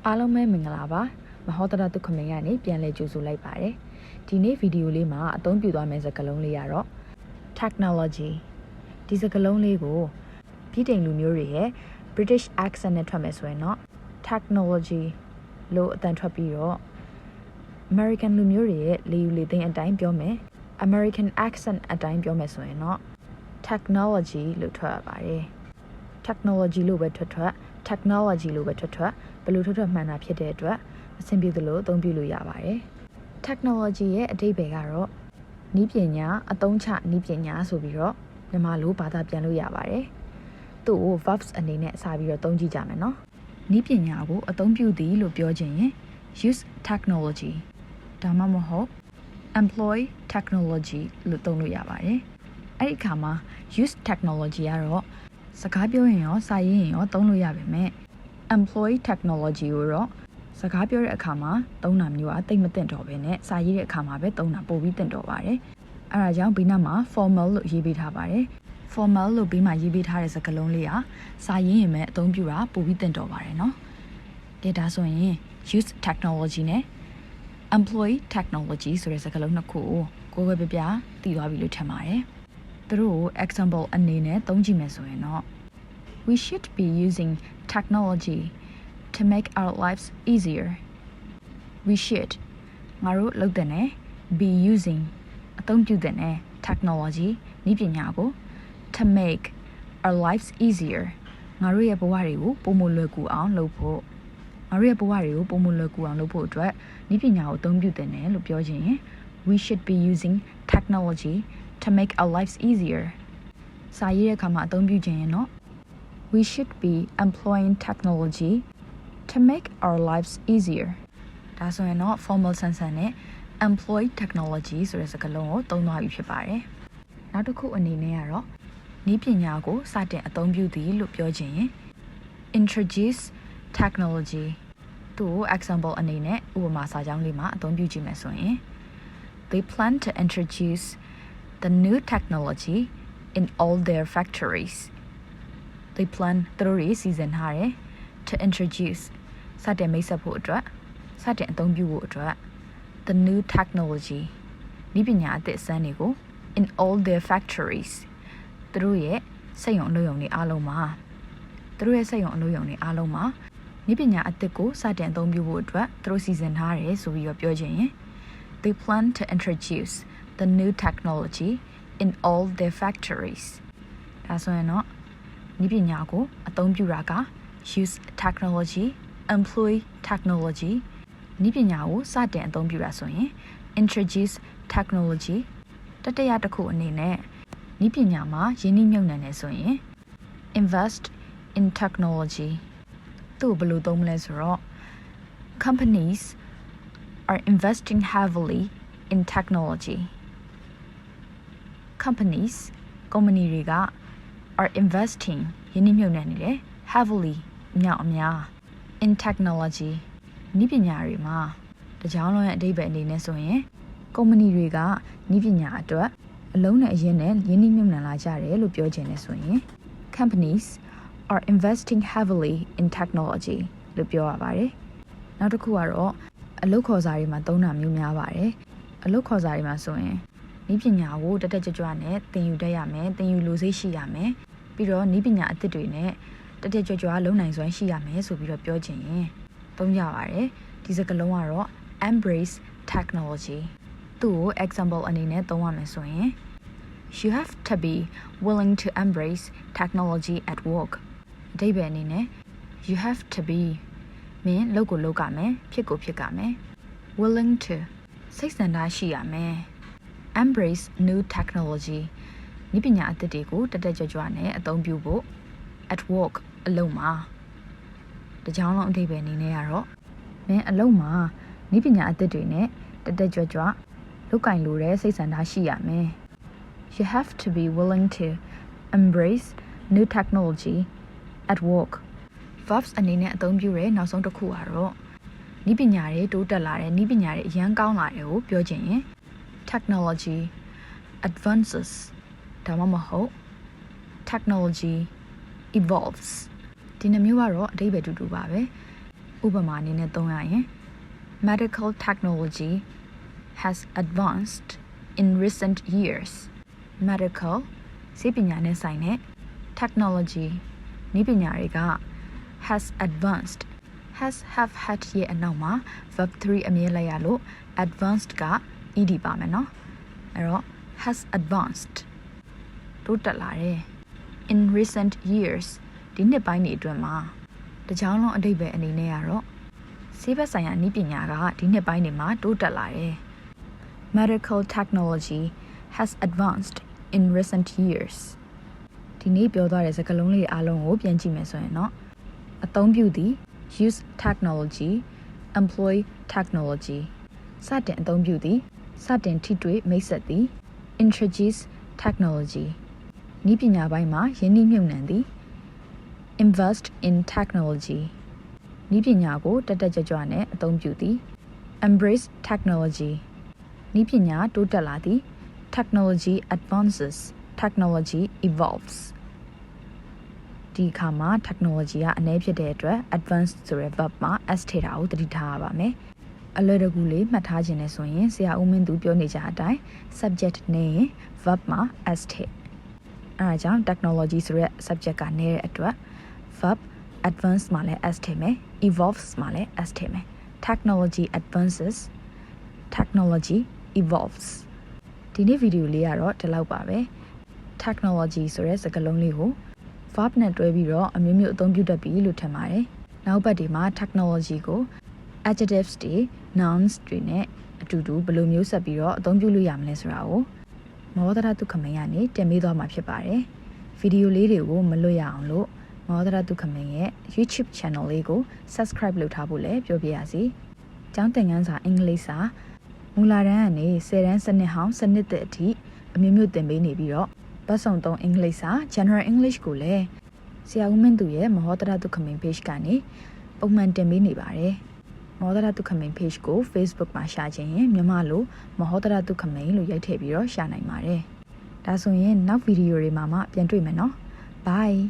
အားလုံးပဲမင်္ဂလာပါမဟောတရတုခမင်းကနေပြန်လဲကြိုဆိုလိုက်ပါတယ်ဒီနေ့ဗီဒီယိုလေးမှာအသုံးပြုသွားမယ့်စကားလုံးလေးကတော့ technology ဒီစကားလုံးလေးကိုပြည်ထိုင်လူမျိုးတွေရဲ့ British accent နဲ့ထွက်မယ်ဆိုရင်တော့ technology လို့အတန်ထွက်ပြီးတော့ American လူမျိုးတွေရဲ့လေယူလေသိန်းအတိုင်းပြောမယ် American accent အတိုင်းပြောမယ်ဆိုရင်တော့ technology လို့ထွက်ရပါတယ် technology လို့ပဲထွက် technology လို့ပဲထွက်ဘယ်လိုထွက်မှန်တာဖြစ်တဲ့အတွက်အဆင်ပြေသလိုအသုံးပြုလို့ရပါတယ် technology ရဲ့အဓိပ္ပာယ်ကတော့နည်းပညာအသုံးချနည်းပညာဆိုပြီးတော့မြန်မာလိုဘာသာပြန်လို့ရပါတယ်သူ့ကို verbs အနေနဲ့အစားပြီးတော့သုံးကြည့်ကြမယ်နော်နည်းပညာကိုအသုံးပြုသည်လို့ပြောခြင်းရင် use technology ဒါမှမဟုတ် employ technology လို့သုံးလို့ရပါတယ်အဲ့ဒီအခါမှာ use technology ကတော့စကားပြောရင်ရောစာရေးရင်ရောသုံးလို့ရပါမယ် employ technology ကိုတော့စကားပြောတဲ့အခါမှာသုံးတာမျိုးကတိတ်မသင့်တော်ပဲနဲ့စာရေးတဲ့အခါမှာပဲသုံးတာပို့ပြီးသင့်တော်ပါတယ်အဲဒါကြောင့်ဘေးနားမှာ formal လို့ရေးပေးထားပါတယ် formal လို့ဘေးမှာရေးပေးထားတဲ့စကားလုံးလေးဟာစာရေးရင်ပဲအသုံးပြုတာပို့ပြီးသင့်တော်ပါတယ်နော်ကဲဒါဆိုရင် use technology နဲ့ employ technology ဆိုတဲ့စကားလုံးနှစ်ခုကိုကိုယ်ပဲပြသိသွားပြီလို့ထင်ပါတယ်သူတို့ကို example အနေနဲ့သုံးကြည့်မယ်ဆိုရင်တော့ we should be using technology to make our lives easier we should ငါတို့လုပ်တဲ့နဲ့ be using အသုံးပြုတဲ့နဲ့ technology နည်းပညာကို to make our lives easier ငါတို့ရဲ့ဘဝတွေကိုပိုမိုလွယ်ကူအောင်လုပ်ဖို့ငါတို့ရဲ့ဘဝတွေကိုပိုမိုလွယ်ကူအောင်လုပ်ဖို့အတွက်နည်းပညာကိုအသုံးပြုတဲ့နဲ့လို့ပြောခြင်းရင် we should be using technology to make our lives easier စာရေးတဲ့အခါမှာအသုံးပြုခြင်းရင်တော့ we should be employing technology to make our lives easier ဒါဆိုရင်တော့ formal sentence နဲ့ employ technology ဆိုတဲ့စကားလုံးကိုသုံးသွားပြီဖြစ်ပါတယ်နောက်တစ်ခုအနေနဲ့ကတော့နည်းပညာကိုစတင်အသုံးပြုသည်လို့ပြောခြင်းရင် introduce technology သူ့ကို example အနေနဲ့ဥပမာစာကြောင်းလေးမှာအသုံးပြုကြည့်မယ်ဆိုရင် they plan to introduce the new technology in all their factories they plan သူတို့တွေစီစဉ်ထားတယ် to introduce စတင်မိတ်ဆက်ဖို့အတွက်စတင်အသုံးပြုဖို့အတွက် the new technology နည်းပညာအသစ်အစမ်းတွေကို in all their factories သူတို့ရဲ့စက်ရုံအလုပ်ရုံတွေအားလုံးမှာနည်းပညာအသစ်ကိုစတင်အသုံးပြုဖို့အတွက်သူတို့စီစဉ်ထားတယ်ဆိုပြီးတော့ပြောခြင်းရင် they plan to introduce the new technology in all their factories ဒါဆိုရင်တော့နည်းပညာကိုအသုံးပြုတာက use technology employ technology နည်းပညာကိုစတင်အသုံးပြုတာဆိုရင် introduce technology တတိယတစ်ခုအနေနဲ့နည်းပညာမှာရင်းနှီးမြှုပ်နှံနေဆိုရင် invest in technology သူ့ဘယ်လိုသုံးမလဲဆိုတော့ companies are investing heavily in technology company တွေက are investing ရင်းနှီးမြှုပ်နှံနေတယ် heavily အများ in technology နည်းပညာတွေမှာတကြောင်လုံးရဲ့အဓိပ္ပာယ်အနေနဲ့ဆိုရင်ကုမ္ပဏီတွေကနည်းပညာအတွက်အလုံးနဲ့အရင်နဲ့ရင်းနှီးမြှုပ်နှံလာကြတယ်လို့ပြောချင်တယ်ဆိုရင် companies are investing heavily in technology လို့ပြောရပါတယ်နောက်တစ်ခုကတော့အလုပ်ခေါ်စာတွေမှာသုံးတာမျိုးများပါတယ်အလုပ်ခေါ်စာတွေမှာဆိုရင်နည်းပညာကိုတက်တက်ကြွကြွနဲ့သင်ယူတတ်ရမယ်သင်ယူလိုစိတ်ရှိရမယ်ပြီးတော့နည်းပညာအသစ်တွေနဲ့တက်တက်ကြွကြွလုံနိုင်စွမ်းရှိရမယ်ဆိုပြီးတော့ပြောချင်ရင်သုံးကြပါတယ်ဒီစကားလုံးကတော့ embrace technology သူ့ကို example အနေနဲ့သုံးရမယ်ဆိုရင် you have to be willing to embrace technology at work အဓိပ္ပာယ်အနေနဲ့ you have to be မင်းလုပ်ကိုလုပ်ရမယ်ဖြစ်ကိုဖြစ်ရမယ် willing to စိတ်ဆန္ဒရှိရမယ် embrace new technology နည်းပညာအသစ်တွေကိုတက်တက်ကြွကြွနဲ့အသုံးပြုဖို့ at work အလုပ်မှာတကြောင်လုံးအဓိပ္ပာယ်အနေနဲ့ကတော့မင်းအလုပ်မှာနည်းပညာအသစ်တွေနဲ့တက်တက်ကြွကြွလုပ်ကင်လိုတဲ့စိတ်ဆန္ဒရှိရမယ် you have to be willing to embrace new technology at work verbs အနေနဲ့အသုံးပြုတဲ့နောက်ဆုံးတစ်ခုကတော့နည်းပညာတွေတိုးတက်လာတဲ့နည်းပညာတွေအရန်ကောင်းလာတယ်ကိုပြောချင်ရင် technology advances ဒါမှမဟုတ် technology evolves ဒီနှမျိုးကတော့အဓိပ္ပာယ်တူတူပါပဲ ဥပမာအနေနဲ့သုံးရရင် medical technology has advanced in recent years. Medical ဆေးပညာနဲ့ဆိုင်တဲ့ technology နည်းပညာတွေက has advanced has have had ရဲ့အနောက်မှာ verb 3အမြဲလိုက်ရလို့ advanced က ed ပါမယ်နော်အဲ့တော့ has advanced တိုးတက်လာတယ် in recent years ဒီနှစ်ပိုင်းတွေအတွင်းမှာတကြောင်လုံးအဓိပ္ပာယ်အနေနဲ့ကတော့ဆေးဘက်ဆိုင်ရာနည်းပညာကဒီနှစ်ပိုင်းတွေမှာတိုးတက်လာတယ် medical technology has advanced in recent years ဒီနေ့ပြောသွားတဲ့စကားလုံးလေးအားလုံးကိုပြန်ကြည့်မယ်ဆိုရင်တော့အသုံးပြုသည် use technology employ technology စတင်အသုံးပြုသည်စတင်ထိတွေ့မိတ်ဆက်သည် introduce technology နည်းပညာပိုင်းမှာယင်းနှိမ့်မြုပ်နှံသည် invest in technology နည်းပညာကိုတက်တက်ကြွကြွနဲ့အသုံးပြုသည် embrace technology နည်းပညာတိုးတက်လာသည် technology advances technology evolves ဒီအခါမှာ technology ကအနည်းဖြစ်တဲ့အတွက် advanced ဆိုတဲ့ verb မှာ s ထည့်တာကိုသတိထားရပါမယ်အလွယ်တကူလေးမှတ်ထားခြင်းနဲ့ဆိုရင်ဆရာဦးမင်းသူပြောနေကြအတိုင်း subject နဲ့ verb မှာ s ထည့်အဲဒါကြောင့် technology ဆိုတဲ့ subject ကနေတဲ့အတွက် verb advance မှာလည်း s ထည့်မယ် evolves မှာလည်း s ထည့်မယ် technology advances technology evolves ဒီနေ့ဗီဒီယိုလေးကတော့ဒီလောက်ပါပဲ technology ဆိုတဲ့စကားလုံးလေးကို verb နဲ့တွဲပြီးတော့အမျိုးမျိုးအသုံးပြုတတ်ပြီလို့ထင်ပါတယ်နောက်ပတ်ဒီမှာ technology ကို adjectives တွေ nouns တွေနဲ့အတူတူဘယ်လိုမျိုးဆက်ပြီးတော့အသုံးပြုလို့ရမလဲဆိုတာကိုမောဒရတုခမိန်ကနေတင်ပေးသွားမှာဖြစ်ပါတယ်ဗီဒီယိုလေးတွေကိုမလွတ်ရအောင်လို့မောဒရတုခမိန်ရဲ့ YouTube channel လေးကို subscribe လုပ်ထားဖို့လည်းပြောပြရစီကျောင်းသင်ခန်းစာအင်္ဂလိပ်စာမူလတန်းကနေ10တန်းစနစ်ဟောင်းစနစ်သစ်အထိအမျိုးမျိုးသင်ပေးနေပြီးတော့ဘတ်စုံ3အင်္ဂလိပ်စာ General English ကိုလည်းဆရာဦးမင်းသူရဲ့မဟောဒရတုခမိန် page ကနေပုံမှန်တင်ပေးနေပါတယ်မဟောဒရတုခမိန် page ကို Facebook မှာရှာခြင်းရင်မြန်မာလိုမဟောဒရတုခမိန်လို့ရိုက်ထည့်ပြီးတော့ရှာနိုင်ပါတယ်ဒါဆိုရင်နောက်ဗီဒီယိုတွေမှာမှပြန်တွေ့မယ်နော် Bye